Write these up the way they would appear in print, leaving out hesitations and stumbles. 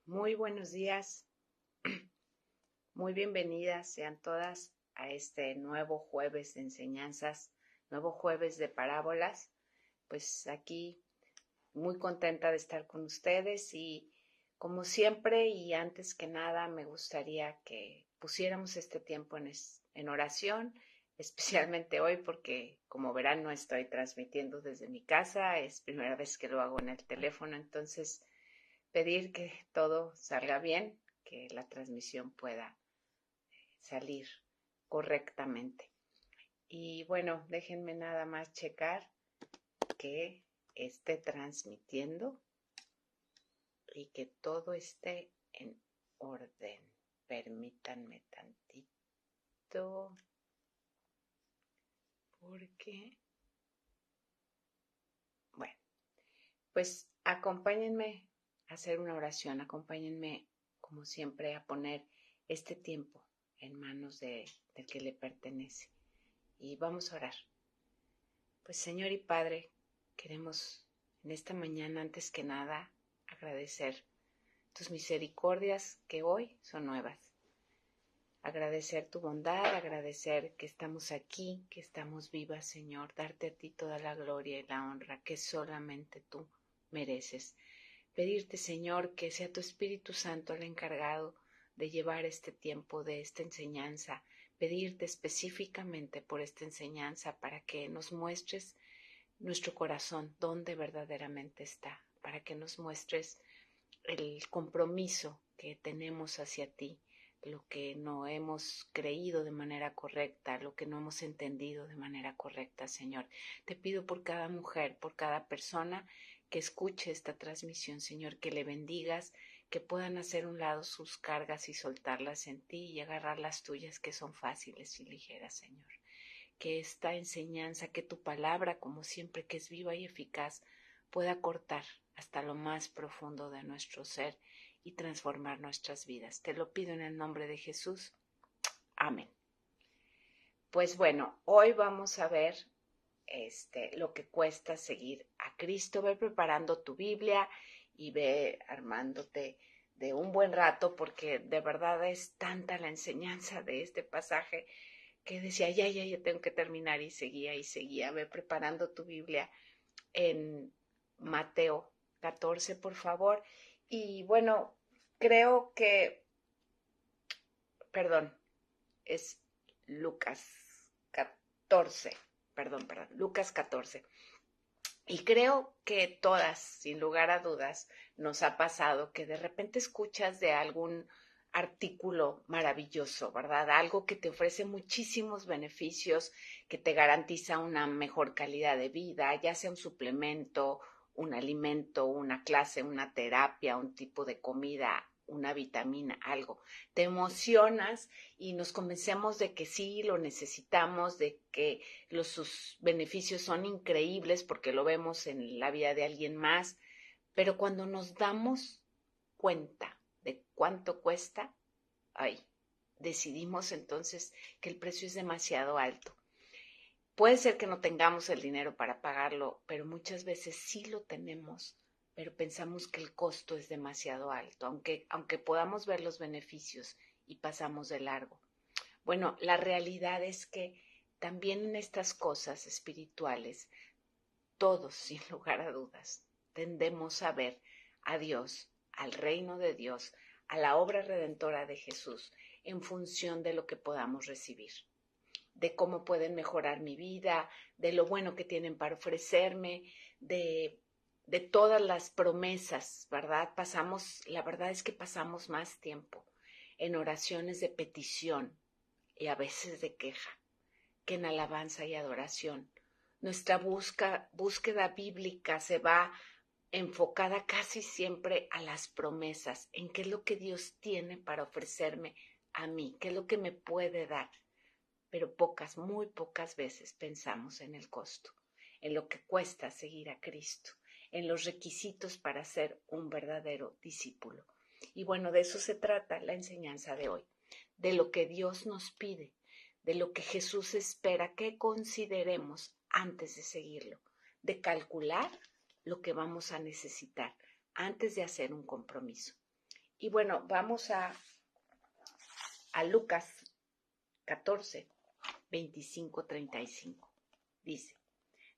Muy buenos días, muy bienvenidas sean todas a este nuevo jueves de enseñanzas, nuevo jueves de parábolas. Pues aquí muy contenta de estar con ustedes y como siempre y antes que nada me gustaría que pusiéramos este tiempo en oración, especialmente hoy porque como verán no estoy transmitiendo desde mi casa, es primera vez que lo hago en el teléfono, entonces pedir que todo salga bien, que la transmisión pueda salir correctamente. Y bueno, déjenme nada más checar que esté transmitiendo y que todo esté en orden. Permítanme tantito porque, bueno, pues acompáñenme a hacer una oración, acompáñenme como siempre a poner este tiempo en manos del que le pertenece. Y vamos a orar. Pues Señor y Padre, queremos en esta mañana antes que nada agradecer tus misericordias que hoy son nuevas. Agradecer tu bondad, agradecer que estamos aquí, que estamos vivas, Señor. Darte a ti toda la gloria y la honra que solamente tú mereces. Pedirte, Señor, que sea tu Espíritu Santo el encargado de llevar este tiempo de esta enseñanza. Pedirte específicamente por esta enseñanza para que nos muestres nuestro corazón, dónde verdaderamente está, para que nos muestres el compromiso que tenemos hacia ti, lo que no hemos creído de manera correcta, lo que no hemos entendido de manera correcta, Señor. Te pido por cada mujer, por cada persona que escuche esta transmisión, Señor, que le bendigas, que puedan hacer un lado sus cargas y soltarlas en ti y agarrar las tuyas que son fáciles y ligeras, Señor. Que esta enseñanza, que tu palabra, como siempre, que es viva y eficaz, pueda cortar hasta lo más profundo de nuestro ser y transformar nuestras vidas. Te lo pido en el nombre de Jesús. Amén. Pues bueno, hoy vamos a ver lo que cuesta seguir a Cristo. Ve preparando tu Biblia y ve armándote de un buen rato porque de verdad es tanta la enseñanza de este pasaje que decía, ya tengo que terminar y seguía. Ve preparando tu Biblia en Mateo 14, por favor. Y bueno, creo que, perdón, es Lucas 14, Lucas 14. Y creo que todas, sin lugar a dudas, nos ha pasado que de repente escuchas de algún artículo maravilloso, ¿verdad? Algo que te ofrece muchísimos beneficios, que te garantiza una mejor calidad de vida, ya sea un suplemento, un alimento, una clase, una terapia, un tipo de comida, una vitamina, algo. Te emocionas y nos convencemos de que sí, lo necesitamos, de que sus beneficios son increíbles porque lo vemos en la vida de alguien más, pero cuando nos damos cuenta de cuánto cuesta, ay, decidimos entonces que el precio es demasiado alto. Puede ser que no tengamos el dinero para pagarlo, pero muchas veces sí lo tenemos, pero pensamos que el costo es demasiado alto, aunque podamos ver los beneficios y pasamos de largo. Bueno, la realidad es que también en estas cosas espirituales, todos, sin lugar a dudas, tendemos a ver a Dios, al reino de Dios, a la obra redentora de Jesús, en función de lo que podamos recibir, de cómo pueden mejorar mi vida, de lo bueno que tienen para ofrecerme, de todas las promesas, ¿verdad? La verdad es que pasamos más tiempo en oraciones de petición y a veces de queja que en alabanza y adoración. Nuestra búsqueda bíblica se va enfocada casi siempre a las promesas, en qué es lo que Dios tiene para ofrecerme a mí, qué es lo que me puede dar. Pero muy pocas veces pensamos en el costo, en lo que cuesta seguir a Cristo, en los requisitos para ser un verdadero discípulo. Y bueno, de eso se trata la enseñanza de hoy, de lo que Dios nos pide, de lo que Jesús espera que consideremos antes de seguirlo, de calcular lo que vamos a necesitar antes de hacer un compromiso. Y bueno, vamos a Lucas 14, 25, 35. Dice,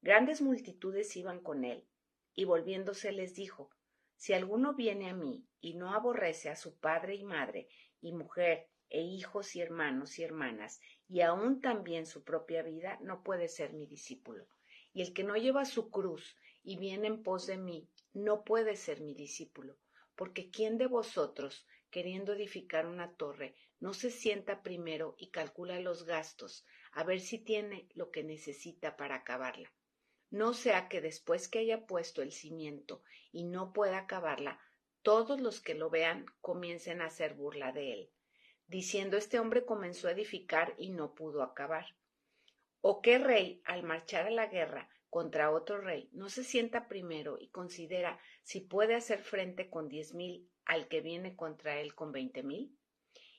grandes multitudes iban con él, y volviéndose les dijo, si alguno viene a mí y no aborrece a su padre y madre, y mujer, e hijos y hermanos y hermanas, y aún también su propia vida, no puede ser mi discípulo. Y el que no lleva su cruz y viene en pos de mí, no puede ser mi discípulo. Porque ¿quién de vosotros, queriendo edificar una torre, no se sienta primero y calcula los gastos, a ver si tiene lo que necesita para acabarla? No sea que después que haya puesto el cimiento y no pueda acabarla, todos los que lo vean comiencen a hacer burla de él, diciendo este hombre comenzó a edificar y no pudo acabar. ¿O qué rey, al marchar a la guerra contra otro rey, no se sienta primero y considera si puede hacer frente con 10,000 al que viene contra él con 20,000?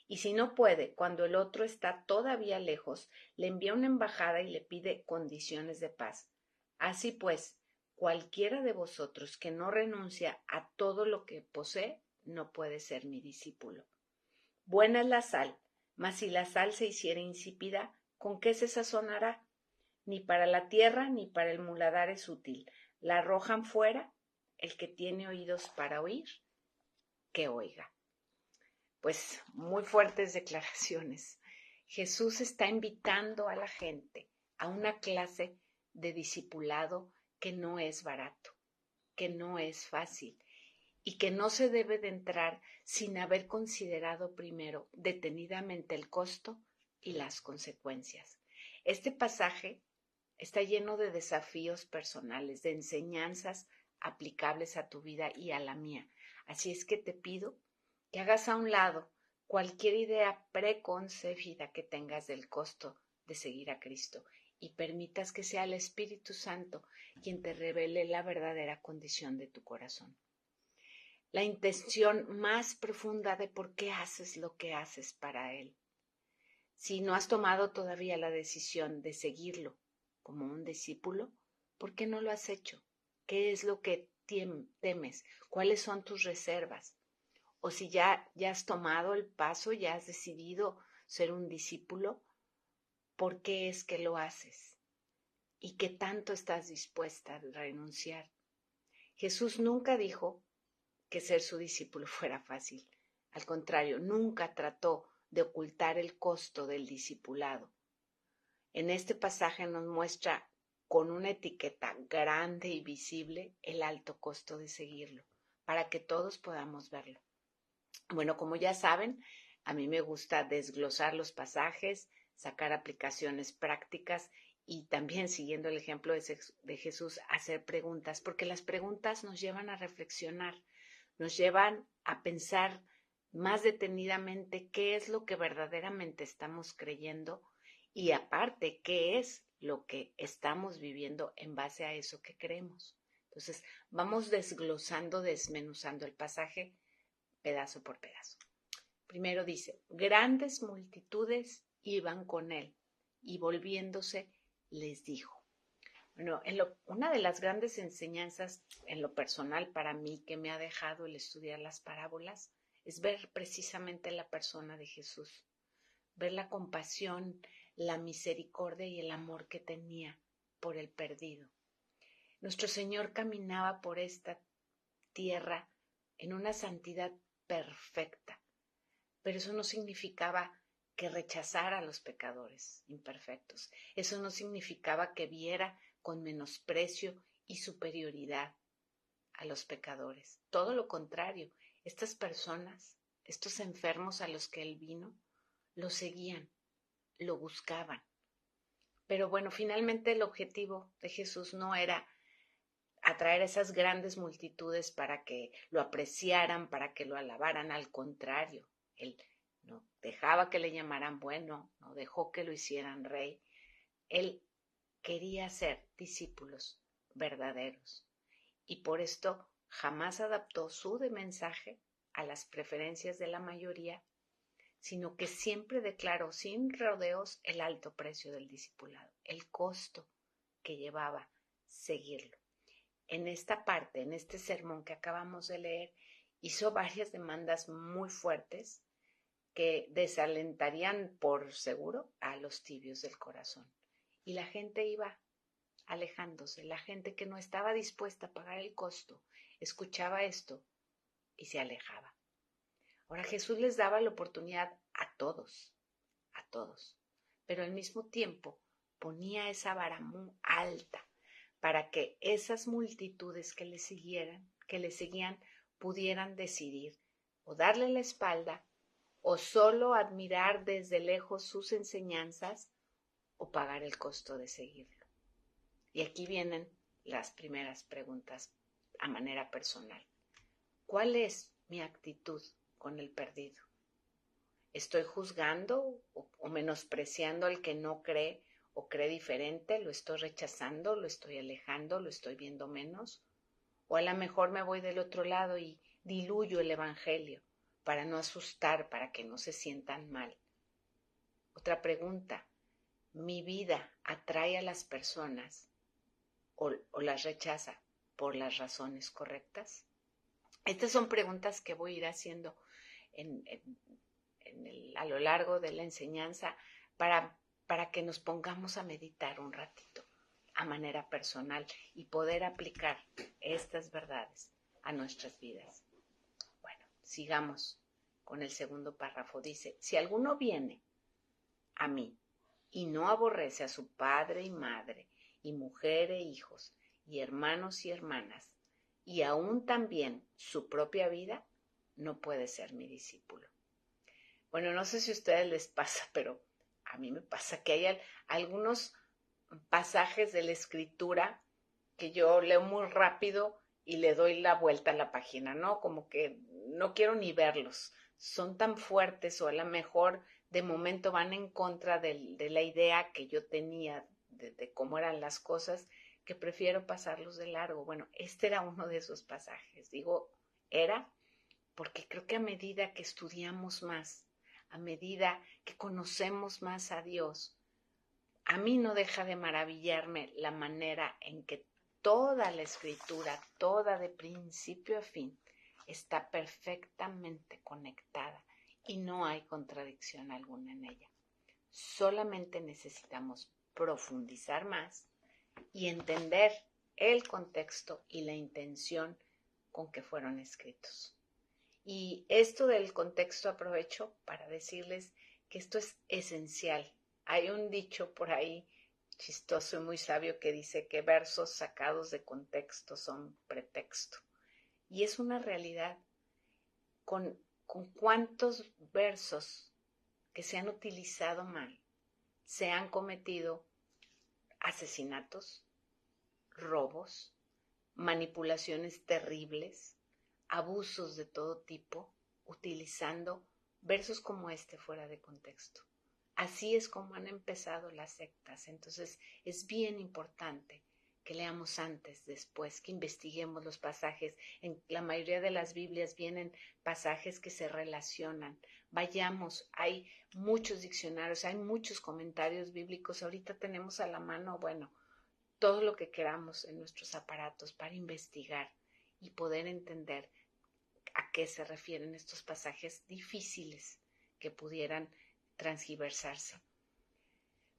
Y si no puede, cuando el otro está todavía lejos, le envía una embajada y le pide condiciones de paz. Así pues, cualquiera de vosotros que no renuncia a todo lo que posee, no puede ser mi discípulo. Buena es la sal, mas si la sal se hiciera insípida, ¿con qué se sazonará? Ni para la tierra ni para el muladar es útil. La arrojan fuera. El que tiene oídos para oír, que oiga. Pues muy fuertes declaraciones. Jesús está invitando a la gente a una clase de discipulado que no es barato, que no es fácil y que no se debe de entrar sin haber considerado primero detenidamente el costo y las consecuencias. Este pasaje está lleno de desafíos personales, de enseñanzas aplicables a tu vida y a la mía. Así es que te pido que hagas a un lado cualquier idea preconcebida que tengas del costo de seguir a Cristo y permitas que sea el Espíritu Santo quien te revele la verdadera condición de tu corazón. La intención más profunda de por qué haces lo que haces para Él. Si no has tomado todavía la decisión de seguirlo como un discípulo, ¿por qué no lo has hecho? ¿Qué es lo que temes? ¿Cuáles son tus reservas? O si ya has tomado el paso, ya has decidido ser un discípulo, ¿por qué es que lo haces? ¿Y qué tanto estás dispuesta a renunciar? Jesús nunca dijo que ser su discípulo fuera fácil. Al contrario, nunca trató de ocultar el costo del discipulado. En este pasaje nos muestra con una etiqueta grande y visible el alto costo de seguirlo, para que todos podamos verlo. Bueno, como ya saben, a mí me gusta desglosar los pasajes, sacar aplicaciones prácticas y también, siguiendo el ejemplo de Jesús, hacer preguntas, porque las preguntas nos llevan a reflexionar, nos llevan a pensar más detenidamente qué es lo que verdaderamente estamos creyendo y aparte, qué es lo que estamos viviendo en base a eso que creemos. Entonces, vamos desglosando, desmenuzando el pasaje pedazo por pedazo. Primero dice, grandes multitudes iban con él y volviéndose les dijo. Bueno, una de las grandes enseñanzas en lo personal para mí que me ha dejado el estudiar las parábolas es ver precisamente la persona de Jesús, ver la compasión, la misericordia y el amor que tenía por el perdido. Nuestro Señor caminaba por esta tierra en una santidad perfecta, pero eso no significaba que rechazara a los pecadores imperfectos. Eso no significaba que viera con menosprecio y superioridad a los pecadores. Todo lo contrario, estas personas, estos enfermos a los que él vino, lo seguían, lo buscaban. Pero bueno, finalmente el objetivo de Jesús no era atraer a esas grandes multitudes para que lo apreciaran, para que lo alabaran. Al contrario, él no dejaba que le llamaran bueno, no dejó que lo hicieran rey. Él quería ser discípulos verdaderos y por esto jamás adaptó su mensaje a las preferencias de la mayoría, sino que siempre declaró sin rodeos el alto precio del discipulado, el costo que llevaba seguirlo. En esta parte, en este sermón que acabamos de leer, hizo varias demandas muy fuertes que desalentarían por seguro a los tibios del corazón. Y la gente iba alejándose, la gente que no estaba dispuesta a pagar el costo, escuchaba esto y se alejaba. Ahora Jesús les daba la oportunidad a todos, pero al mismo tiempo ponía esa vara muy alta para que esas multitudes que le seguían, pudieran decidir o darle la espalda o solo admirar desde lejos sus enseñanzas o pagar el costo de seguirlo. Y aquí vienen las primeras preguntas a manera personal. ¿Cuál es mi actitud con el perdido? ¿Estoy juzgando o menospreciando al que no cree o cree diferente? ¿Lo estoy rechazando? ¿Lo estoy alejando? ¿Lo estoy viendo menos? O a lo mejor me voy del otro lado y diluyo el evangelio para no asustar, para que no se sientan mal. Otra pregunta, ¿mi vida atrae a las personas o las rechaza por las razones correctas? Estas son preguntas que voy a ir haciendo a lo largo de la enseñanza para que nos pongamos a meditar un ratito a manera personal y poder aplicar estas verdades a nuestras vidas. Bueno, sigamos con el segundo párrafo. Dice, si alguno viene a mí y no aborrece a su padre y madre, y mujer e hijos, y hermanos y hermanas, y aún también su propia vida, no puede ser mi discípulo. Bueno, no sé si a ustedes les pasa, pero a mí me pasa que hay algunos pasajes de la Escritura que yo leo muy rápido y le doy la vuelta a la página, ¿no? Como que no quiero ni verlos. Son tan fuertes o a lo mejor de momento van en contra de la idea que yo tenía de cómo eran las cosas, que prefiero pasarlos de largo. Bueno, este era uno de esos pasajes. Digo, era porque creo que a medida que estudiamos más, a medida que conocemos más a Dios, a mí no deja de maravillarme la manera en que toda la Escritura, toda de principio a fin, está perfectamente conectada y no hay contradicción alguna en ella. Solamente necesitamos profundizar más y entender el contexto y la intención con que fueron escritos. Y esto del contexto aprovecho para decirles que esto es esencial. Hay un dicho por ahí chistoso y muy sabio que dice que versos sacados de contexto son pretexto. Y es una realidad. Con cuántos versos que se han utilizado mal, se han cometido asesinatos, robos, manipulaciones terribles, abusos de todo tipo, utilizando versos como este fuera de contexto. Así es como han empezado las sectas. Entonces es bien importante que leamos antes, después, que investiguemos los pasajes. En la mayoría de las Biblias vienen pasajes que se relacionan. Vayamos, hay muchos diccionarios, hay muchos comentarios bíblicos. Ahorita tenemos a la mano, bueno, todo lo que queramos en nuestros aparatos para investigar y poder entender a qué se refieren estos pasajes difíciles que pudieran transgiversarse.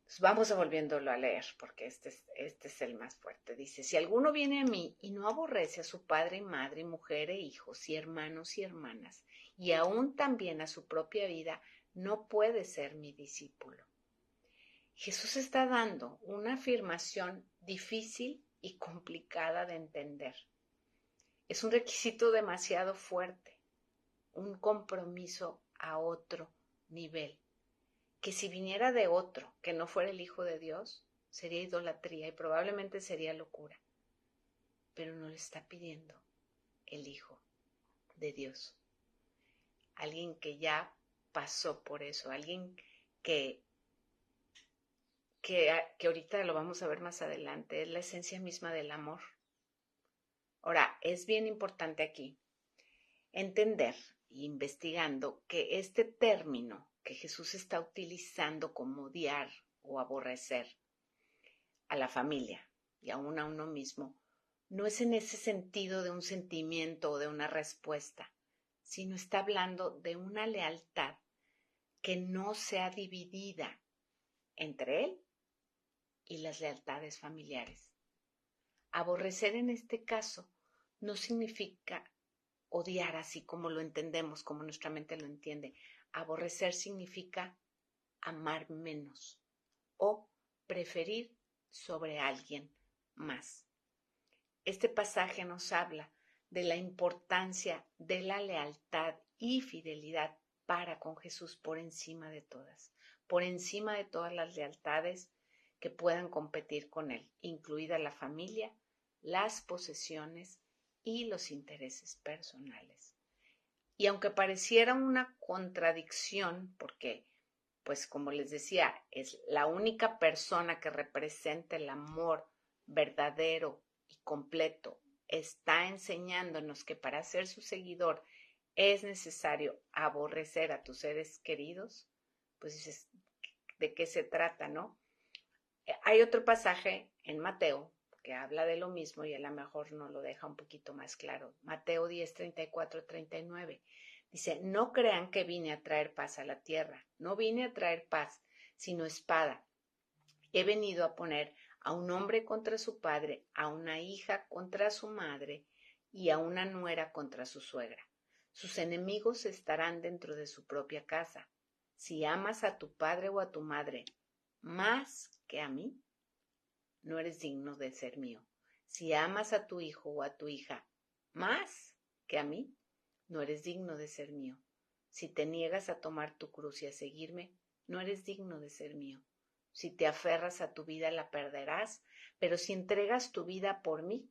Pues vamos volviéndolo a leer porque este es el más fuerte. Dice, si alguno viene a mí y no aborrece a su padre y madre, mujer e hijos, y hermanos y hermanas, y aún también a su propia vida, no puede ser mi discípulo. Jesús está dando una afirmación difícil y complicada de entender. Es un requisito demasiado fuerte, un compromiso a otro nivel, que si viniera de otro, que no fuera el Hijo de Dios, sería idolatría y probablemente sería locura. Pero no le está pidiendo el Hijo de Dios. Alguien que ya pasó por eso, alguien que ahorita lo vamos a ver más adelante, es la esencia misma del amor. Ahora, es bien importante aquí entender, investigando, que este término que Jesús está utilizando como odiar o aborrecer a la familia y aún a uno mismo, no es en ese sentido de un sentimiento o de una respuesta, sino está hablando de una lealtad que no sea dividida entre él y las lealtades familiares. Aborrecer en este caso no significa odiar así como lo entendemos, como nuestra mente lo entiende. Aborrecer significa amar menos o preferir sobre alguien más. Este pasaje nos habla de la importancia de la lealtad y fidelidad para con Jesús por encima de todas las lealtades que puedan competir con Él, incluida la familia, las posesiones y los intereses personales. Y aunque pareciera una contradicción, porque, pues como les decía, es la única persona que representa el amor verdadero y completo, está enseñándonos que para ser su seguidor es necesario aborrecer a tus seres queridos, pues dices, ¿de qué se trata, no? Hay otro pasaje en Mateo que habla de lo mismo y a lo mejor nos lo deja un poquito más claro. Mateo 10, 34, 39. Dice, no crean que vine a traer paz a la tierra. No vine a traer paz, sino espada. He venido a poner a un hombre contra su padre, a una hija contra su madre y a una nuera contra su suegra. Sus enemigos estarán dentro de su propia casa. Si amas a tu padre o a tu madre más que a mí, no eres digno de ser mío. Si amas a tu hijo o a tu hija más que a mí, no eres digno de ser mío. Si te niegas a tomar tu cruz y a seguirme, no eres digno de ser mío. Si te aferras a tu vida, la perderás, pero si entregas tu vida por mí,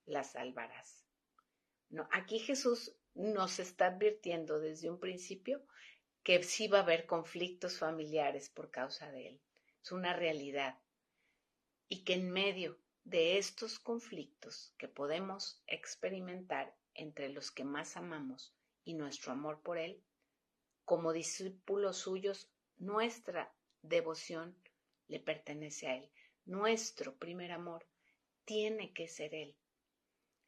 la salvarás. No, aquí Jesús nos está advirtiendo desde un principio que sí va a haber conflictos familiares por causa de él. Es una realidad. Y que en medio de estos conflictos que podemos experimentar entre los que más amamos y nuestro amor por Él, como discípulos suyos, nuestra devoción le pertenece a Él. Nuestro primer amor tiene que ser Él.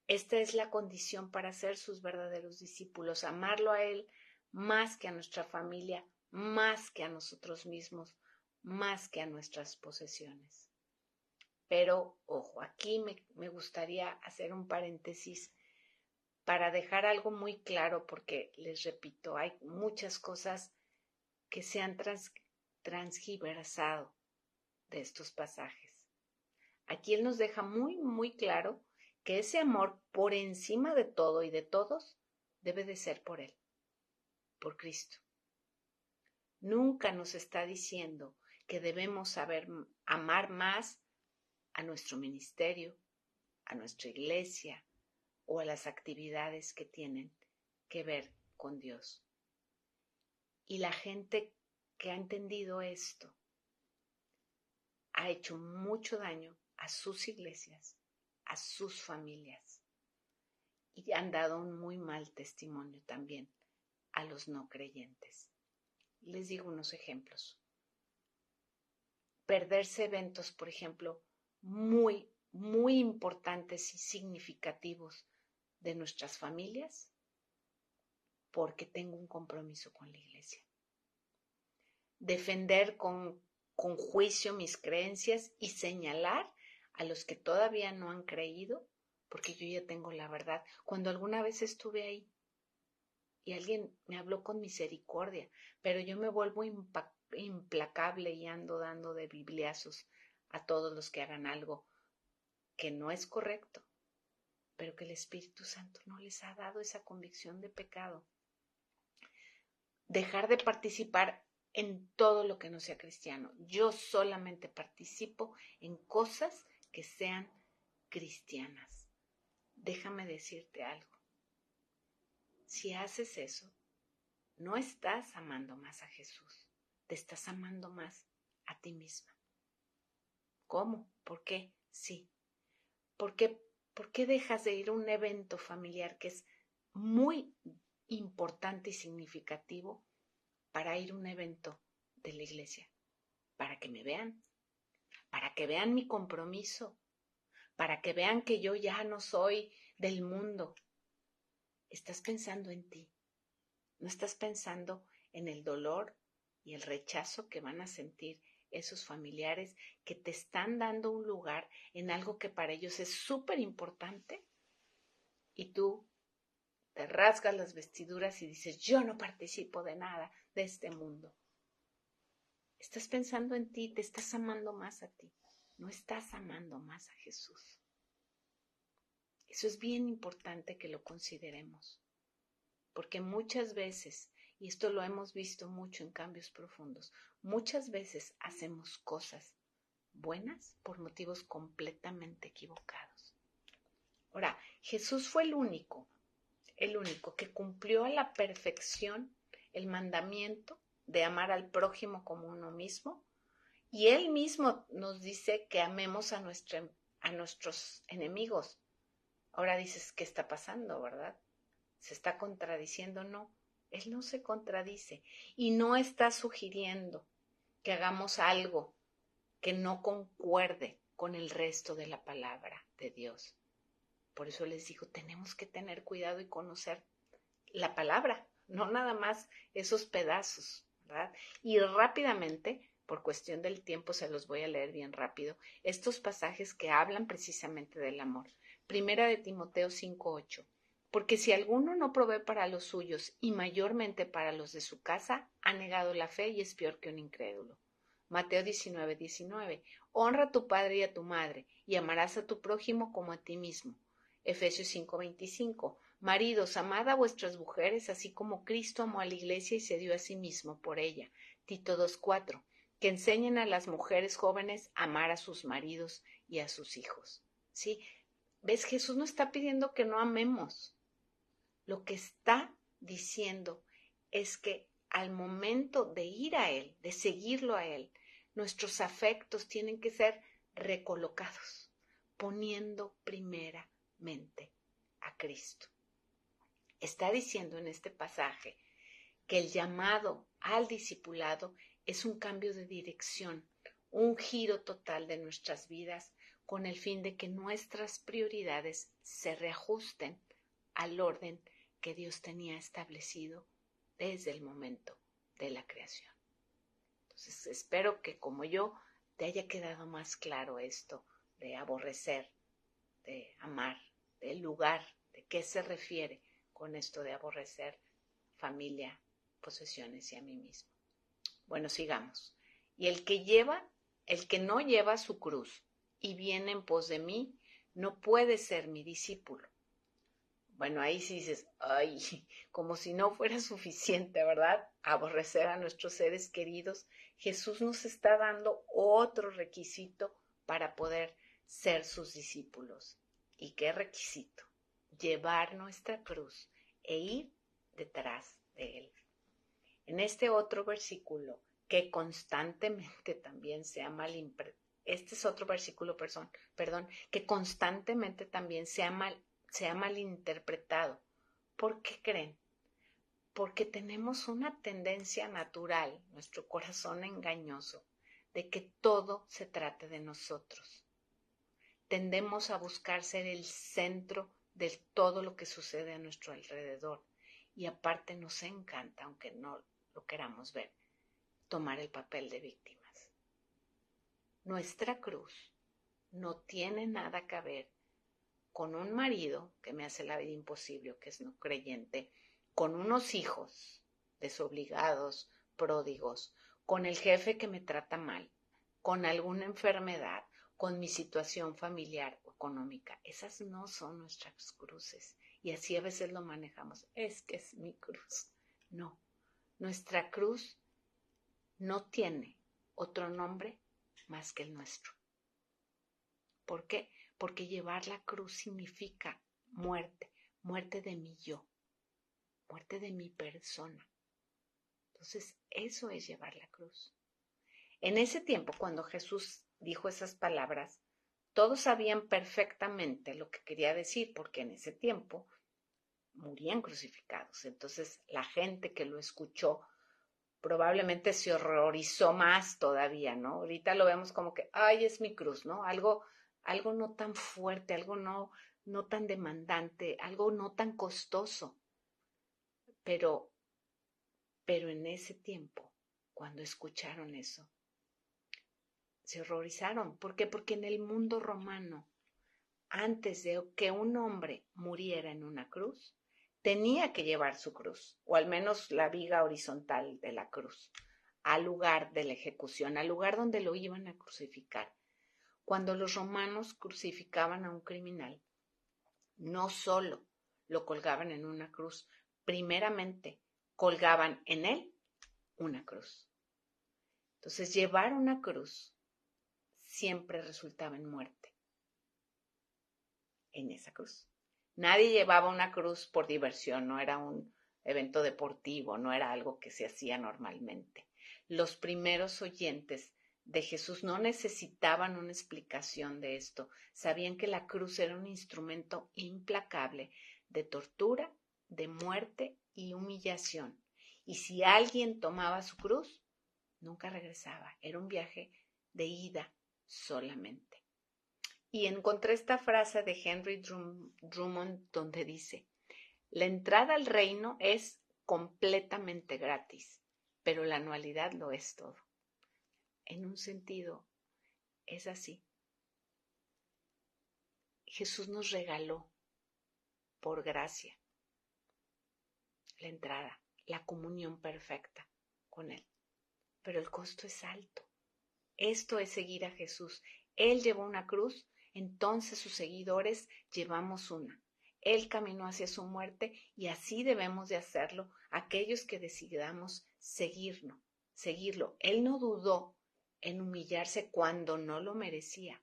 Esta es la condición para ser sus verdaderos discípulos, amarlo a Él más que a nuestra familia, más que a nosotros mismos, más que a nuestras posesiones. Pero, ojo, aquí me gustaría hacer un paréntesis para dejar algo muy claro, porque les repito, hay muchas cosas que se han transgiversado de estos pasajes. Aquí él nos deja muy, muy claro que ese amor por encima de todo y de todos debe de ser por Él, por Cristo. Nunca nos está diciendo que debemos saber amar más a nuestro ministerio, a nuestra iglesia o a las actividades que tienen que ver con Dios. Y la gente que ha entendido esto ha hecho mucho daño a sus iglesias, a sus familias, y han dado un muy mal testimonio también a los no creyentes. Les digo unos ejemplos. Perderse eventos, por ejemplo, muy, muy importantes y significativos de nuestras familias porque tengo un compromiso con la iglesia. Defender con juicio mis creencias y señalar a los que todavía no han creído porque yo ya tengo la verdad. Cuando alguna vez estuve ahí y alguien me habló con misericordia, pero yo me vuelvo implacable y ando dando de bibliazos a todos los que hagan algo que no es correcto, pero que el Espíritu Santo no les ha dado esa convicción de pecado. Dejar de participar en todo lo que no sea cristiano. Yo solamente participo en cosas que sean cristianas. Déjame decirte algo. Si haces eso, no estás amando más a Jesús, te estás amando más a ti misma. ¿Cómo? ¿Por qué? Sí. ¿Por qué dejas de ir a un evento familiar que es muy importante y significativo para ir a un evento de la iglesia? Para que me vean, para que vean mi compromiso, para que vean que yo ya no soy del mundo. Estás pensando en ti, No estás pensando en el dolor y el rechazo que van a sentir esos familiares que te están dando un lugar en algo que para ellos es súper importante y tú te rasgas las vestiduras y dices, yo no participo de nada de este mundo. Estás pensando en ti, te estás amando más a ti, no estás amando más a Jesús. Eso es bien importante que lo consideremos, porque muchas veces, y esto lo hemos visto mucho en Cambios Profundos, muchas veces hacemos cosas buenas por motivos completamente equivocados. Ahora, Jesús fue el único que cumplió a la perfección el mandamiento de amar al prójimo como uno mismo, y él mismo nos dice que amemos a nuestros enemigos. Ahora dices, ¿qué está pasando, verdad? ¿Se está contradiciendo? No, él no se contradice y no está sugiriendo que hagamos algo que no concuerde con el resto de la palabra de Dios. Por eso les digo, tenemos que tener cuidado y conocer la palabra, no nada más esos pedazos, ¿verdad? Y rápidamente, por cuestión del tiempo, se los voy a leer bien rápido, estos pasajes que hablan precisamente del amor. Primera de Timoteo 5:8. Porque si alguno no provee para los suyos y mayormente para los de su casa, ha negado la fe y es peor que un incrédulo. Mateo 19:19. Honra a tu padre y a tu madre, y amarás a tu prójimo como a ti mismo. Efesios 5:25. Maridos, amad a vuestras mujeres, así como Cristo amó a la iglesia y se dio a sí mismo por ella. Tito 2:4. Que enseñen a las mujeres jóvenes a amar a sus maridos y a sus hijos. ¿Sí? ¿Ves? Jesús no está pidiendo que no amemos. Lo que está diciendo es que al momento de ir a Él, de seguirlo a Él, nuestros afectos tienen que ser recolocados, poniendo primeramente a Cristo. Está diciendo en este pasaje que el llamado al discipulado es un cambio de dirección, un giro total de nuestras vidas con el fin de que nuestras prioridades se reajusten al orden que Dios tenía establecido desde el momento de la creación. Entonces, espero que como yo te haya quedado más claro esto de aborrecer, de amar, del lugar, de qué se refiere con esto de aborrecer familia, posesiones y a mí mismo. Bueno, sigamos. Y el que no lleva su cruz y viene en pos de mí, no puede ser mi discípulo. Bueno, ahí sí dices, ay, como si no fuera suficiente, ¿verdad? Aborrecer a nuestros seres queridos. Jesús nos está dando otro requisito para poder ser sus discípulos. ¿Y qué requisito? Llevar nuestra cruz e ir detrás de Él. En este otro versículo, que constantemente también se ha malinterpretado, este es otro versículo, perdón, que constantemente también se ha malinterpretado. ¿Por qué creen? Porque tenemos una tendencia natural, nuestro corazón engañoso, de que todo se trate de nosotros. Tendemos a buscar ser el centro de todo lo que sucede a nuestro alrededor. Y aparte nos encanta, aunque no lo queramos ver, tomar el papel de víctimas. Nuestra cruz no tiene nada que ver con un marido que me hace la vida imposible, que es no creyente, con unos hijos desobligados, pródigos, con el jefe que me trata mal, con alguna enfermedad, con mi situación familiar o económica. Esas no son nuestras cruces. Y así a veces lo manejamos. Es que es mi cruz. No, nuestra cruz no tiene otro nombre más que el nuestro. ¿Por qué? Porque llevar la cruz significa muerte, muerte de mi yo, muerte de mi persona. Entonces, eso es llevar la cruz. En ese tiempo, cuando Jesús dijo esas palabras, todos sabían perfectamente lo que quería decir, porque en ese tiempo morían crucificados. Entonces, la gente que lo escuchó probablemente se horrorizó más todavía, ¿no? Ahorita lo vemos como que, ay, es mi cruz, ¿no? Algo no tan fuerte, algo no tan demandante, algo no tan costoso. Pero Pero en ese tiempo, cuando escucharon eso, se horrorizaron. ¿Por qué? Porque en el mundo romano, antes de que un hombre muriera en una cruz, tenía que llevar su cruz, o al menos la viga horizontal de la cruz, al lugar de la ejecución, al lugar donde lo iban a crucificar. Cuando los romanos crucificaban a un criminal, no solo lo colgaban en una cruz, primeramente colgaban en él una cruz. Entonces, llevar una cruz siempre resultaba en muerte en esa cruz. Nadie llevaba una cruz por diversión, no era un evento deportivo, no era algo que se hacía normalmente. Los primeros oyentes de Jesús no necesitaban una explicación de esto, sabían que la cruz era un instrumento implacable de tortura, de muerte y humillación. Y si alguien tomaba su cruz, nunca regresaba, era un viaje de ida solamente. Y encontré esta frase de Henry Drummond donde dice, la entrada al reino es completamente gratis, pero la anualidad lo es todo. En un sentido, es así. Jesús nos regaló, por gracia, la entrada, la comunión perfecta con Él. Pero el costo es alto. Esto es seguir a Jesús. Él llevó una cruz, entonces sus seguidores llevamos una. Él caminó hacia su muerte y así debemos de hacerlo aquellos que decidamos seguirlo. Él no dudó en humillarse cuando no lo merecía.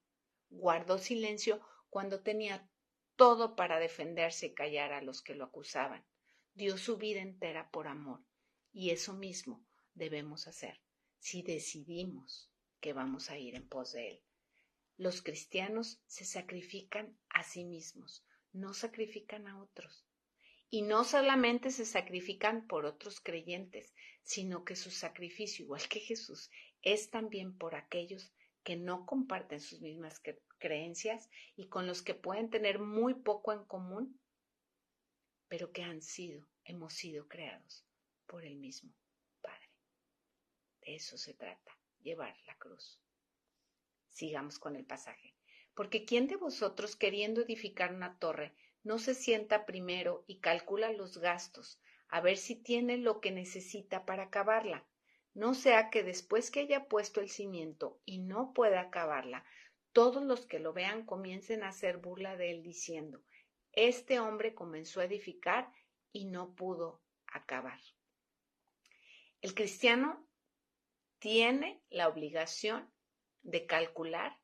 Guardó silencio cuando tenía todo para defenderse y callar a los que lo acusaban. Dio su vida entera por amor y eso mismo debemos hacer si decidimos que vamos a ir en pos de Él. Los cristianos se sacrifican a sí mismos, no sacrifican a otros. Y no solamente se sacrifican por otros creyentes, sino que su sacrificio, igual que Jesús, es también por aquellos que no comparten sus mismas creencias y con los que pueden tener muy poco en común, pero que hemos sido creados por el mismo Padre. De eso se trata, llevar la cruz. Sigamos con el pasaje. Porque ¿quién de vosotros, queriendo edificar una torre, no se sienta primero y calcula los gastos, a ver si tiene lo que necesita para acabarla? No sea que después que haya puesto el cimiento y no pueda acabarla, todos los que lo vean comiencen a hacer burla de él diciendo, este hombre comenzó a edificar y no pudo acabar. El cristiano tiene la obligación de calcular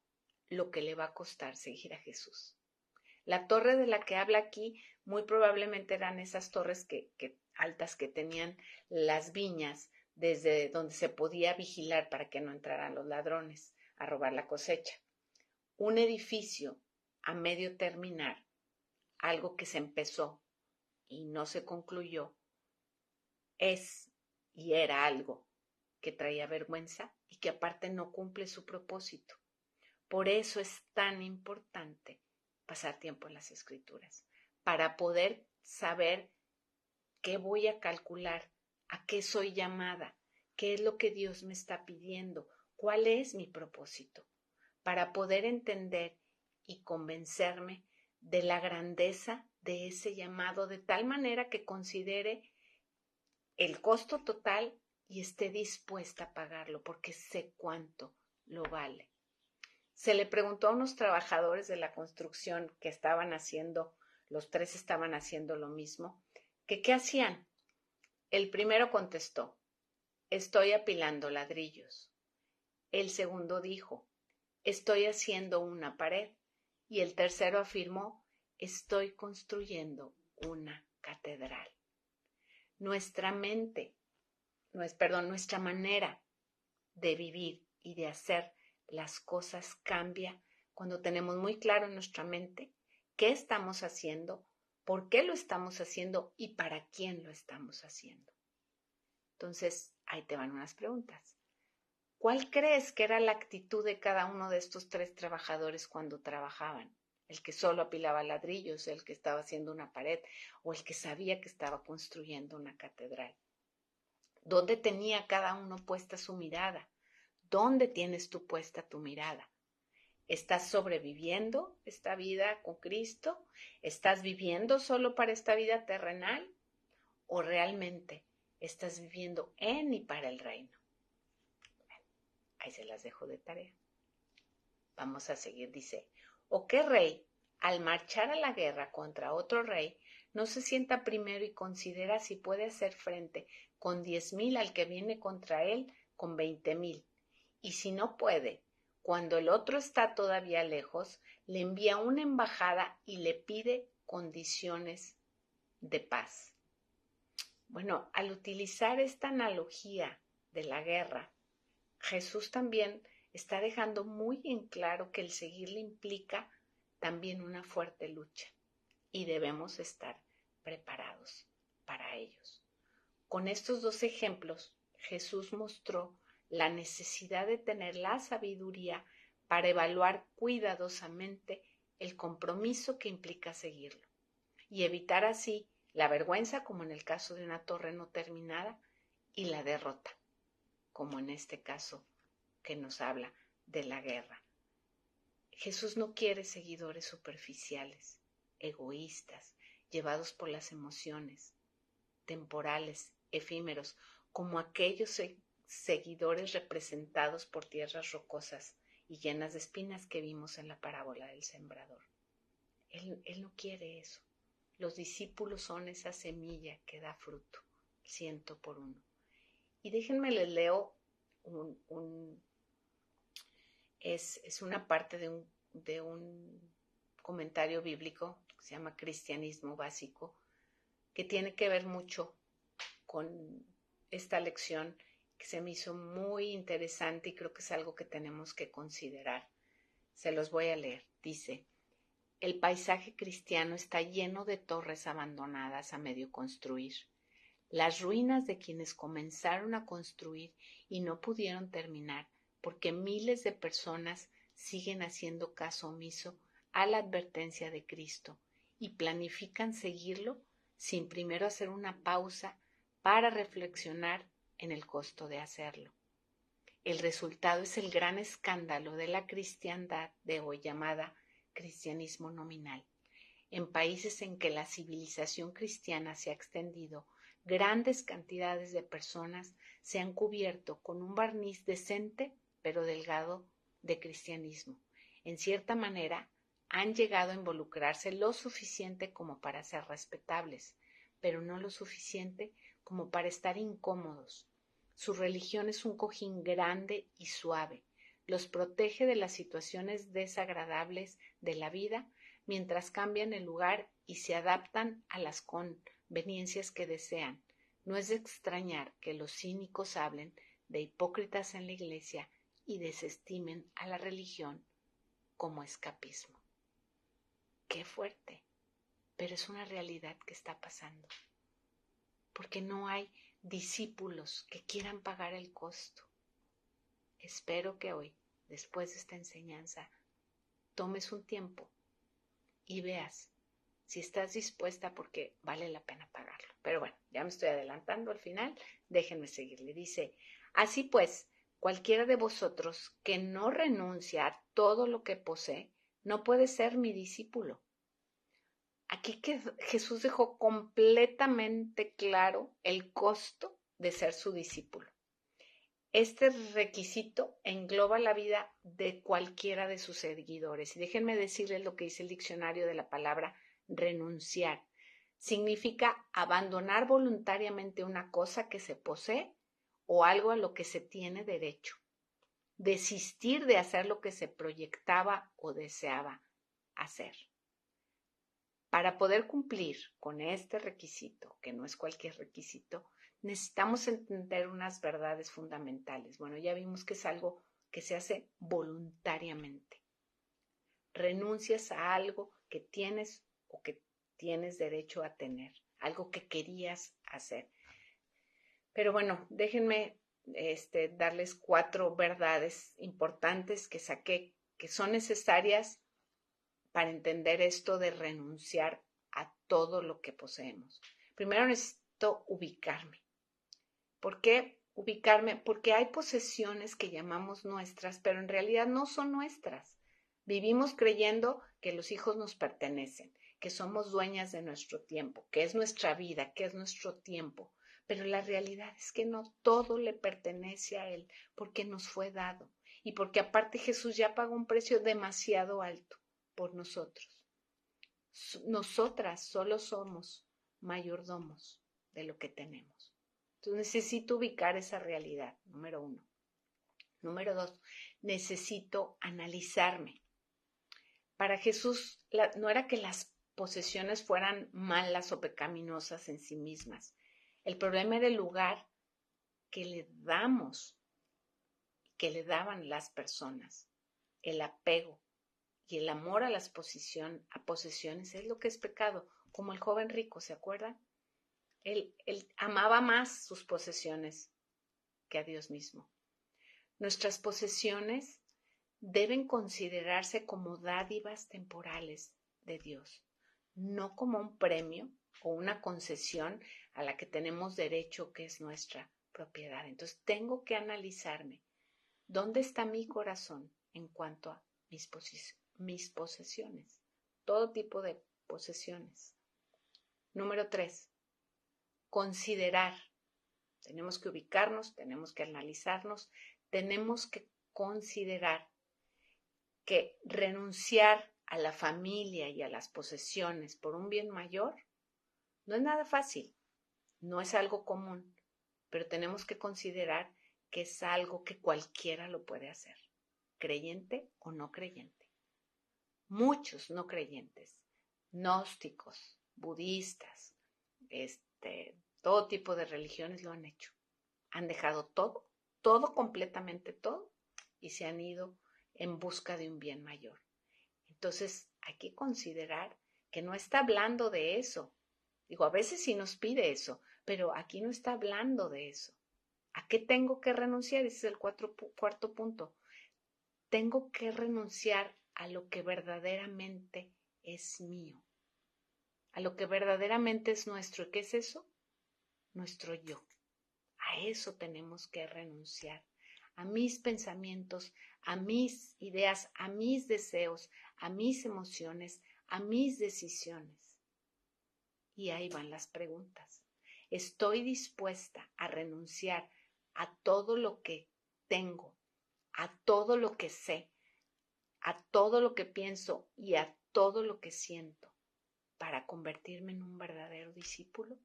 lo que le va a costar seguir a Jesús. La torre de la que habla aquí muy probablemente eran esas torres altas que tenían las viñas desde donde se podía vigilar para que no entraran los ladrones a robar la cosecha. Un edificio a medio terminar, algo que se empezó y no se concluyó, es y era algo que traía vergüenza y que aparte no cumple su propósito. Por eso es tan importante pasar tiempo en las Escrituras, para poder saber qué voy a calcular, a qué soy llamada, qué es lo que Dios me está pidiendo, cuál es mi propósito, para poder entender y convencerme de la grandeza de ese llamado, de tal manera que considere el costo total y esté dispuesta a pagarlo, porque sé cuánto lo vale. Se le preguntó a unos trabajadores de la construcción que estaban haciendo, los tres estaban haciendo lo mismo, que qué hacían. El primero contestó, estoy apilando ladrillos. El segundo dijo, estoy haciendo una pared. Y el tercero afirmó, estoy construyendo una catedral. Nuestra manera de vivir y de hacer las cosas cambia cuando tenemos muy claro en nuestra mente qué estamos haciendo, por qué lo estamos haciendo y para quién lo estamos haciendo. Entonces, ahí te van unas preguntas. ¿Cuál crees que era la actitud de cada uno de estos tres trabajadores cuando trabajaban? El que solo apilaba ladrillos, el que estaba haciendo una pared o el que sabía que estaba construyendo una catedral. ¿Dónde tenía cada uno puesta su mirada? ¿Dónde tienes tú puesta tu mirada? ¿Estás sobreviviendo esta vida con Cristo? ¿Estás viviendo solo para esta vida terrenal? ¿O realmente estás viviendo en y para el reino? Bueno, ahí se las dejo de tarea. Vamos a seguir, dice, ¿o qué rey, al marchar a la guerra contra otro rey, no se sienta primero y considera si puede hacer frente con 10,000 al que viene contra él con 20,000? Y si no puede, cuando el otro está todavía lejos, le envía una embajada y le pide condiciones de paz. Bueno, al utilizar esta analogía de la guerra, Jesús también está dejando muy en claro que el seguirle implica también una fuerte lucha y debemos estar preparados para ellos. Con estos dos ejemplos, Jesús mostró la necesidad de tener la sabiduría para evaluar cuidadosamente el compromiso que implica seguirlo y evitar así la vergüenza, como en el caso de una torre no terminada, y la derrota, como en este caso que nos habla de la guerra. Jesús no quiere seguidores superficiales, egoístas, llevados por las emociones, temporales, efímeros, como aquellos seguidores representados por tierras rocosas y llenas de espinas que vimos en la parábola del sembrador. Él no quiere eso. Los discípulos son esa semilla que da fruto, 100 por 1. Y déjenme les leo es una parte de un comentario bíblico que se llama Cristianismo Básico, que tiene que ver mucho con esta lección que se me hizo muy interesante y creo que es algo que tenemos que considerar. Se los voy a leer. Dice: el paisaje cristiano está lleno de torres abandonadas a medio construir. Las ruinas de quienes comenzaron a construir y no pudieron terminar porque miles de personas siguen haciendo caso omiso a la advertencia de Cristo y planifican seguirlo sin primero hacer una pausa para reflexionar en el costo de hacerlo. El resultado es el gran escándalo de la cristiandad de hoy llamada cristianismo nominal. En países en que la civilización cristiana se ha extendido, grandes cantidades de personas se han cubierto con un barniz decente pero delgado de cristianismo. En cierta manera, han llegado a involucrarse lo suficiente como para ser respetables, pero no lo suficiente como para estar incómodos. Su religión es un cojín grande y suave. Los protege de las situaciones desagradables de la vida mientras cambian el lugar y se adaptan a las conveniencias que desean. No es de extrañar que los cínicos hablen de hipócritas en la iglesia y desestimen a la religión como escapismo. Qué fuerte, pero es una realidad que está pasando, porque no hay discípulos que quieran pagar el costo. Espero que hoy, después de esta enseñanza, tomes un tiempo y veas si estás dispuesta, porque vale la pena pagarlo. Pero bueno, ya me estoy adelantando al final, déjenme seguirle. Dice: así pues, cualquiera de vosotros que no renuncia a todo lo que posee, no puede ser mi discípulo. Aquí que Jesús dejó completamente claro el costo de ser su discípulo. Este requisito engloba la vida de cualquiera de sus seguidores. Y déjenme decirles lo que dice el diccionario de la palabra renunciar. Significa abandonar voluntariamente una cosa que se posee o algo a lo que se tiene derecho. Desistir de hacer lo que se proyectaba o deseaba hacer. Para poder cumplir con este requisito, que no es cualquier requisito, necesitamos entender unas verdades fundamentales. Bueno, ya vimos que es algo que se hace voluntariamente. Renuncias a algo que tienes o que tienes derecho a tener, algo que querías hacer. Pero bueno, déjenme darles 4 verdades importantes que saqué, que son necesarias para entender esto de renunciar a todo lo que poseemos. Primero necesito ubicarme. ¿Por qué ubicarme? Porque hay posesiones que llamamos nuestras, pero en realidad no son nuestras. Vivimos creyendo que los hijos nos pertenecen, que somos dueñas de nuestro tiempo, que es nuestra vida, que es nuestro tiempo. Pero la realidad es que no todo le pertenece a Él, porque nos fue dado y porque aparte Jesús ya pagó un precio demasiado alto por nosotros. Nosotras solo somos mayordomos de lo que tenemos. Entonces necesito ubicar esa realidad, número 1. Número 2, necesito analizarme. Para Jesús no era que las posesiones fueran malas o pecaminosas en sí mismas. El problema era el lugar que le damos, que le daban las personas, el apego y el amor a las posesiones es lo que es pecado, como el joven rico, ¿se acuerdan? Él amaba más sus posesiones que a Dios mismo. Nuestras posesiones deben considerarse como dádivas temporales de Dios, no como un premio o una concesión a la que tenemos derecho, que es nuestra propiedad. Entonces tengo que analizarme. ¿Dónde está mi corazón en cuanto a mis posesiones? Todo tipo de posesiones. Número 3, considerar. Tenemos que ubicarnos, tenemos que analizarnos, tenemos que considerar que renunciar a la familia y a las posesiones por un bien mayor no es nada fácil, no es algo común, pero tenemos que considerar que es algo que cualquiera lo puede hacer, creyente o no creyente. Muchos no creyentes, gnósticos, budistas, todo tipo de religiones lo han hecho. Han dejado todo completamente todo, y se han ido en busca de un bien mayor. Entonces hay que considerar que no está hablando de eso. Digo, a veces sí nos pide eso, pero aquí no está hablando de eso. ¿A qué tengo que renunciar? Ese es el cuarto punto. Tengo que renunciar a lo que verdaderamente es mío, a lo que verdaderamente es nuestro. ¿Y qué es eso? Nuestro yo. A eso tenemos que renunciar, a mis pensamientos, a mis ideas, a mis deseos, a mis emociones, a mis decisiones. Y ahí van las preguntas. ¿Estoy dispuesta a renunciar a todo lo que tengo, a todo lo que sé, a todo lo que pienso y a todo lo que siento para convertirme en un verdadero discípulo?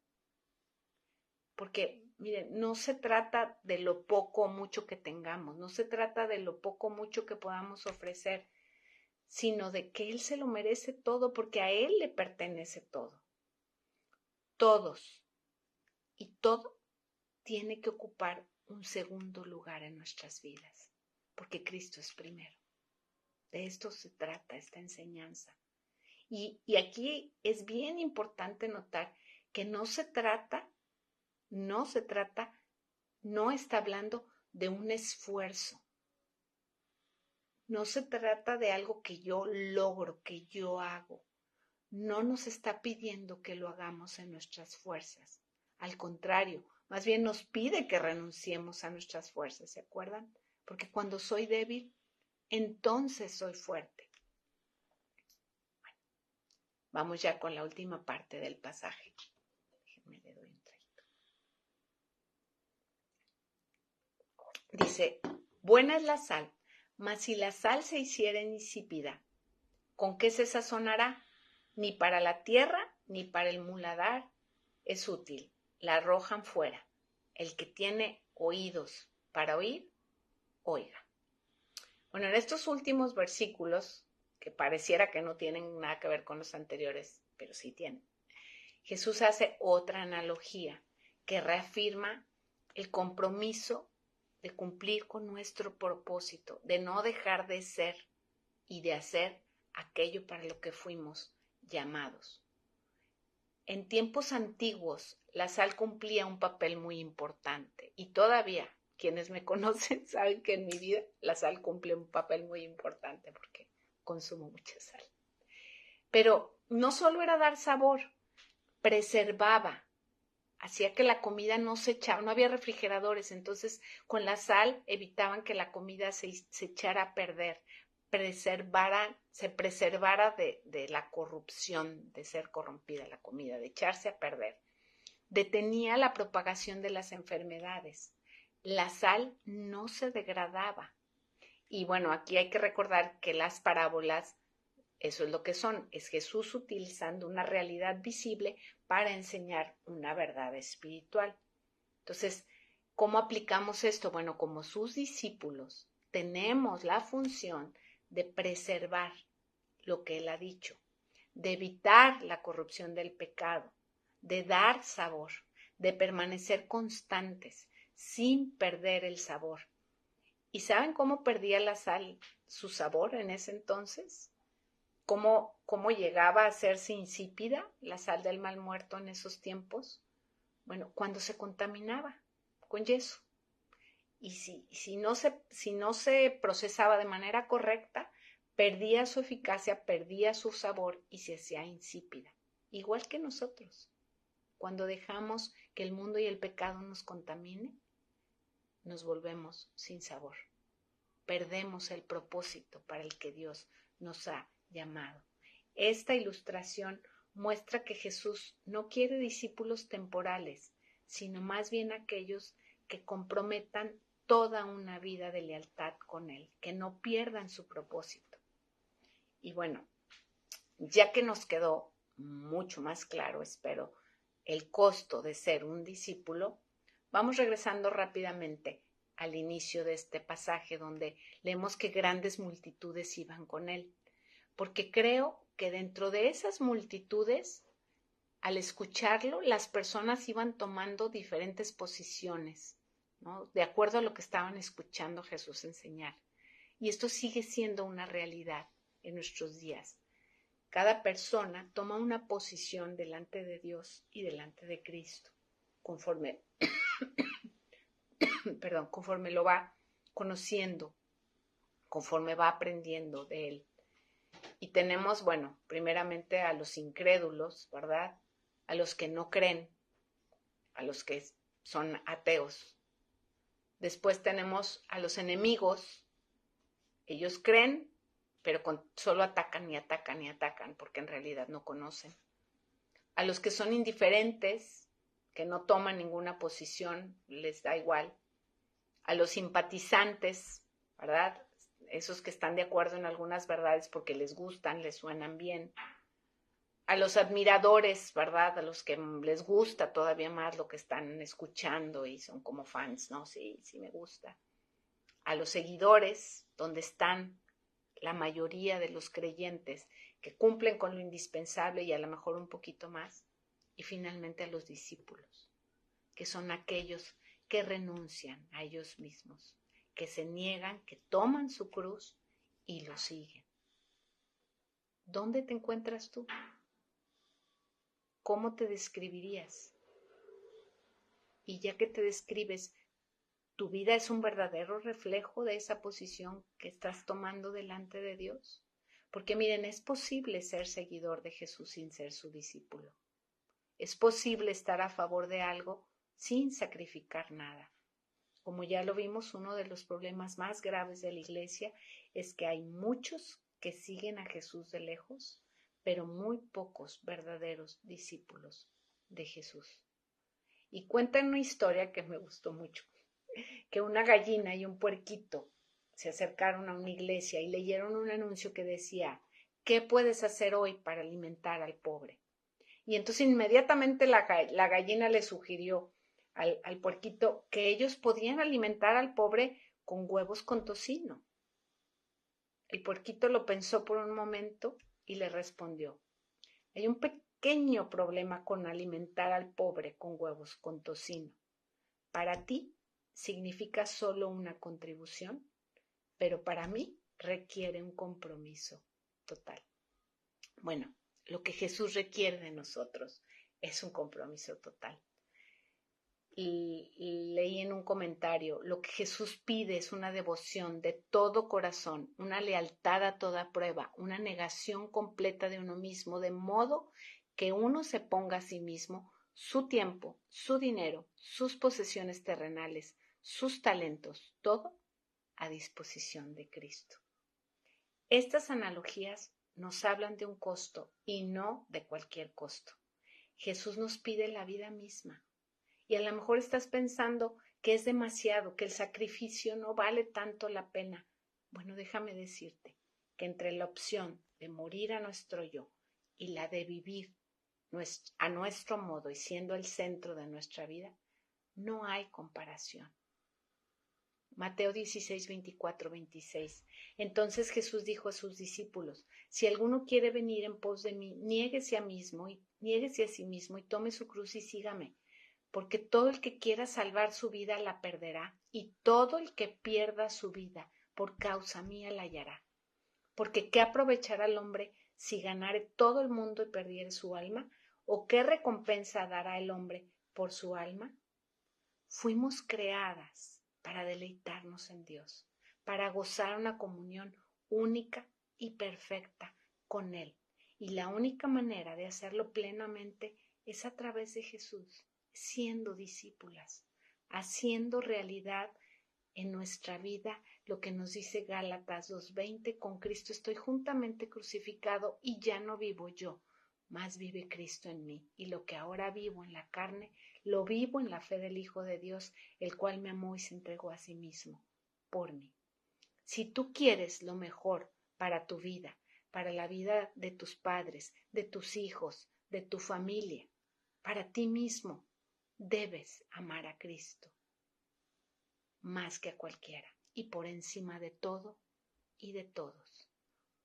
Porque, miren, no se trata de lo poco o mucho que tengamos, no se trata de lo poco o mucho que podamos ofrecer, sino de que Él se lo merece todo, porque a Él le pertenece todo. Todos y todo tiene que ocupar un segundo lugar en nuestras vidas, porque Cristo es primero. De esto se trata esta enseñanza. Y aquí es bien importante notar que no está hablando de un esfuerzo. No se trata de algo que yo logro, que yo hago. No nos está pidiendo que lo hagamos en nuestras fuerzas. Al contrario, más bien nos pide que renunciemos a nuestras fuerzas, ¿se acuerdan? Porque cuando soy débil, entonces soy fuerte. Bueno, vamos ya con la última parte del pasaje. Déjenme le doy un traguito. Dice, buena es la sal, mas si la sal se hiciera insípida, ¿con qué se sazonará? Ni para la tierra, ni para el muladar es útil. La arrojan fuera. El que tiene oídos para oír, oiga. Bueno, en estos últimos versículos, que pareciera que no tienen nada que ver con los anteriores, pero sí tienen, Jesús hace otra analogía que reafirma el compromiso de cumplir con nuestro propósito, de no dejar de ser y de hacer aquello para lo que fuimos llamados. En tiempos antiguos, la sal cumplía un papel muy importante y todavía quienes me conocen saben que en mi vida la sal cumple un papel muy importante porque consumo mucha sal. Pero no solo era dar sabor, preservaba, hacía que la comida no se echara, no había refrigeradores, entonces con la sal evitaban que la comida se echara a perder, se preservara de la corrupción, de ser corrompida la comida, de echarse a perder. Detenía la propagación de las enfermedades. La sal no se degradaba. Y bueno, aquí hay que recordar que las parábolas, eso es lo que son, es Jesús utilizando una realidad visible para enseñar una verdad espiritual. Entonces, ¿cómo aplicamos esto? Bueno, como sus discípulos, tenemos la función de preservar lo que Él ha dicho, de evitar la corrupción del pecado, de dar sabor, de permanecer constantes, sin perder el sabor. ¿Y saben cómo perdía la sal su sabor en ese entonces? ¿Cómo llegaba a hacerse insípida la sal del mal muerto en esos tiempos? Bueno, cuando se contaminaba con yeso. Y si no se procesaba de manera correcta, perdía su eficacia, perdía su sabor y se hacía insípida. Igual que nosotros. Cuando dejamos que el mundo y el pecado nos contamine, nos volvemos sin sabor. Perdemos el propósito para el que Dios nos ha llamado. Esta ilustración muestra que Jesús no quiere discípulos temporales, sino más bien aquellos que comprometan toda una vida de lealtad con Él, que no pierdan su propósito. Y bueno, ya que nos quedó mucho más claro, espero, el costo de ser un discípulo, vamos regresando rápidamente al inicio de este pasaje donde leemos que grandes multitudes iban con Él, porque creo que dentro de esas multitudes, al escucharlo, las personas iban tomando diferentes posiciones, ¿no? De acuerdo a lo que estaban escuchando Jesús enseñar. Y esto sigue siendo una realidad en nuestros días. Cada persona toma una posición delante de Dios y delante de Cristo, conforme lo va conociendo, conforme va aprendiendo de Él. Y tenemos, bueno, primeramente a los incrédulos, ¿verdad? A los que no creen, a los que son ateos. Después tenemos a los enemigos. Ellos creen, pero solo atacan y atacan y atacan, porque en realidad no conocen. A los que son indiferentes, que no toman ninguna posición, les da igual. A los simpatizantes, ¿verdad? Esos que están de acuerdo en algunas verdades porque les gustan, les suenan bien. A los admiradores, ¿verdad? A los que les gusta todavía más lo que están escuchando y son como fans, ¿no? Sí, sí me gusta. A los seguidores, donde están la mayoría de los creyentes que cumplen con lo indispensable y a lo mejor un poquito más. Y finalmente a los discípulos, que son aquellos que renuncian a ellos mismos, que se niegan, que toman su cruz y lo siguen. ¿Dónde te encuentras tú? ¿Cómo te describirías? Y ya que te describes, ¿tu vida es un verdadero reflejo de esa posición que estás tomando delante de Dios? Porque miren, es posible ser seguidor de Jesús sin ser su discípulo. Es posible estar a favor de algo sin sacrificar nada. Como ya lo vimos, uno de los problemas más graves de la iglesia es que hay muchos que siguen a Jesús de lejos, pero muy pocos verdaderos discípulos de Jesús. Y cuentan una historia que me gustó mucho, que una gallina y un puerquito se acercaron a una iglesia y leyeron un anuncio que decía: ¿qué puedes hacer hoy para alimentar al pobre? Y entonces inmediatamente la gallina le sugirió al puerquito que ellos podían alimentar al pobre con huevos con tocino. El puerquito lo pensó por un momento y le respondió: hay un pequeño problema con alimentar al pobre con huevos con tocino. Para ti significa solo una contribución, pero para mí requiere un compromiso total. Bueno, lo que Jesús requiere de nosotros es un compromiso total. Y leí en un comentario, lo que Jesús pide es una devoción de todo corazón, una lealtad a toda prueba, una negación completa de uno mismo, de modo que uno se ponga a sí mismo su tiempo, su dinero, sus posesiones terrenales, sus talentos, todo a disposición de Cristo. Estas analogías nos hablan de un costo y no de cualquier costo. Jesús nos pide la vida misma. Y a lo mejor estás pensando que es demasiado, que el sacrificio no vale tanto la pena. Bueno, déjame decirte que entre la opción de morir a nuestro yo y la de vivir a nuestro modo y siendo el centro de nuestra vida, no hay comparación. Mateo 16, 24, 26. Entonces Jesús dijo a sus discípulos: si alguno quiere venir en pos de mí, niéguese a sí mismo y tome su cruz y sígame. Porque todo el que quiera salvar su vida la perderá, y todo el que pierda su vida por causa mía la hallará. Porque ¿qué aprovechará el hombre si ganare todo el mundo y perdiere su alma? ¿O qué recompensa dará el hombre por su alma? Fuimos creadas para deleitarnos en Dios, para gozar una comunión única y perfecta con Él. Y la única manera de hacerlo plenamente es a través de Jesús, siendo discípulas, haciendo realidad en nuestra vida lo que nos dice Gálatas 2:20: con Cristo estoy juntamente crucificado y ya no vivo yo, mas vive Cristo en mí. Y lo que ahora vivo en la carne, lo vivo en la fe del Hijo de Dios, el cual me amó y se entregó a sí mismo por mí. Si tú quieres lo mejor para tu vida, para la vida de tus padres, de tus hijos, de tu familia, para ti mismo, debes amar a Cristo más que a cualquiera y por encima de todo y de todos.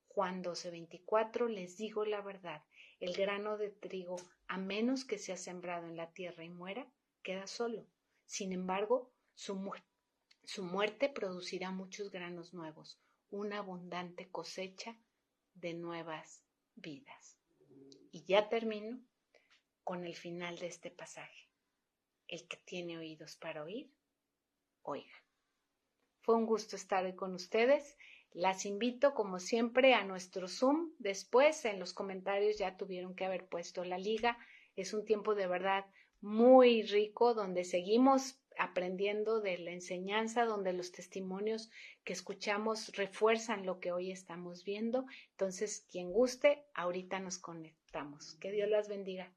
Juan 12:24: les digo la verdad, el grano de trigo, a menos que sea sembrado en la tierra y muera, queda solo. Sin embargo, su muerte producirá muchos granos nuevos, una abundante cosecha de nuevas vidas. Y ya termino con el final de este pasaje. El que tiene oídos para oír, oiga. Fue un gusto estar hoy con ustedes. Las invito, como siempre, a nuestro Zoom. Después, en los comentarios ya tuvieron que haber puesto la liga. Es un tiempo de verdad muy rico, donde seguimos aprendiendo de la enseñanza, donde los testimonios que escuchamos refuerzan lo que hoy estamos viendo. Entonces, quien guste, ahorita nos conectamos. Que Dios las bendiga.